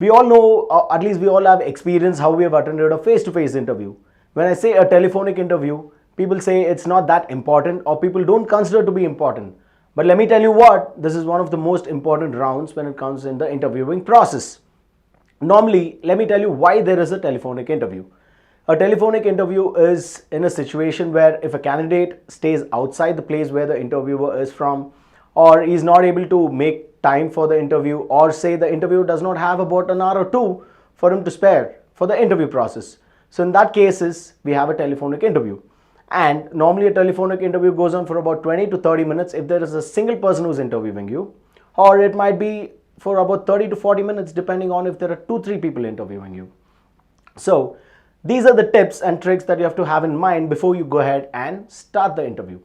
We all know, or at least we all have experience how we have attended a face-to-face interview. When I say a telephonic interview, people say it's not that important or people don't consider to be important. But let me tell you what, this is one of the most important rounds when it comes in the interviewing process. Normally, let me tell you why there is a telephonic interview. A telephonic interview is in a situation where if a candidate stays outside the place where the interviewer is from, or is not able to make time for the interview, or say the interview does not have about an hour or two for him to spare for the interview process. So in that cases, we have a telephonic interview. And normally a telephonic interview goes on for about 20 to 30 minutes if there is a single person who's interviewing you, or it might be for about 30 to 40 minutes depending on if there are 2-3 people interviewing you. So these are the tips and tricks that you have to have in mind before you go ahead and start the interview.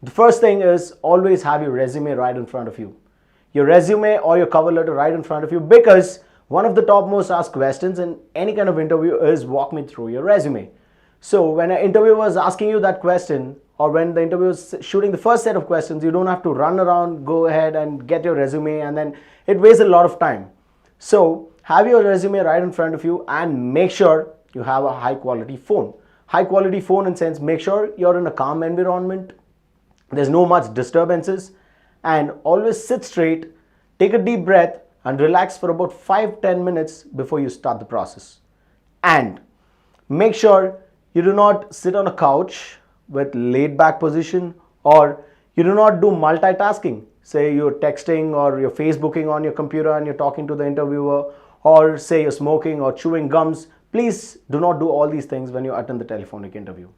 The first thing is always have your resume right in front of you. Your resume or your cover letter right in front of you, because one of the top most asked questions in any kind of interview is walk me through your resume. So when an interviewer is asking you that question, or when the interviewer is shooting the first set of questions, you don't have to run around, go ahead and get your resume, and then it wastes a lot of time. So have your resume right in front of you and make sure you have a high quality phone. High quality phone in sense, make sure you're in a calm environment, there's no much disturbances, and always sit straight, take a deep breath and relax for about 5-10 minutes before you start the process. And make sure you do not sit on a couch with laid back position, or you do not do multitasking. Say you're texting or you're Facebooking on your computer and you're talking to the interviewer, or say you're smoking or chewing gums. Please do not do all these things when you attend the telephonic interview.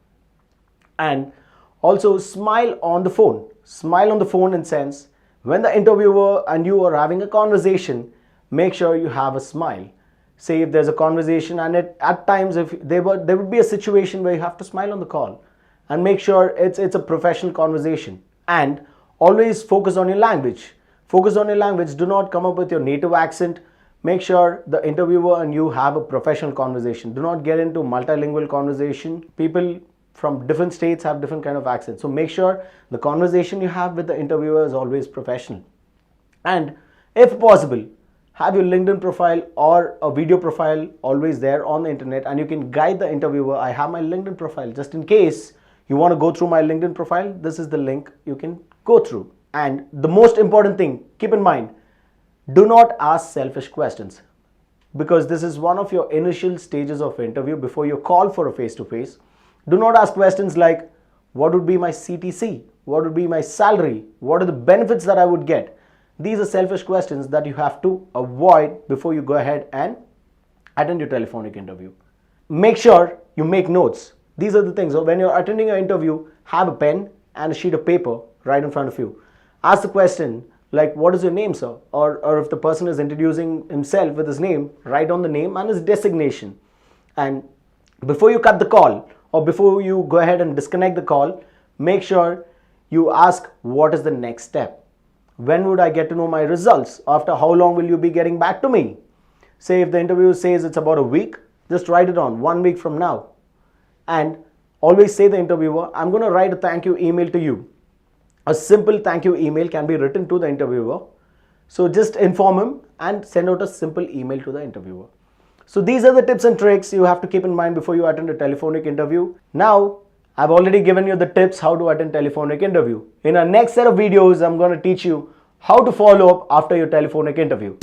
And also smile on the phone. Smile on the phone in sense, when the interviewer and you are having a conversation, make sure you have a smile. Say if there's a conversation and at times if there would be a situation where you have to smile on the call, and make sure it's a professional conversation. And always focus on your language. Focus on your language. Do not come up with your native accent. Make sure the interviewer and you have a professional conversation. Do not get into multilingual conversation. People from different states have different kind of accents. So make sure the conversation you have with the interviewer is always professional. And if possible, have your LinkedIn profile or a video profile always there on the internet, and you can guide the interviewer. I have my LinkedIn profile. Just in case you want to go through my LinkedIn profile, this is the link you can go through. And the most important thing, keep in mind, do not ask selfish questions, because this is one of your initial stages of interview before you call for a face-to-face. Do not ask questions like, what would be my CTC? What would be my salary? What are the benefits that I would get? These are selfish questions that you have to avoid before you go ahead and attend your telephonic interview. Make sure you make notes. These are the things. So when you're attending an interview, have a pen and a sheet of paper right in front of you. Ask the question like, what is your name, sir? Or if the person is introducing himself with his name, write on the name and his designation. And before you cut the call, or before you go ahead and disconnect the call, make sure you ask, what is the next step? When would I get to know my results? After how long will you be getting back to me? Say if the interview says it's about a week, just write it on 1 week from now. And always say the interviewer, I'm going to write a thank you email to you. A simple thank you email can be written to the interviewer. So just inform him and send out a simple email to the interviewer. So these are the tips and tricks you have to keep in mind before you attend a telephonic interview. Now, I've already given you the tips how to attend telephonic interview. In our next set of videos, I'm going to teach you how to follow up after your telephonic interview.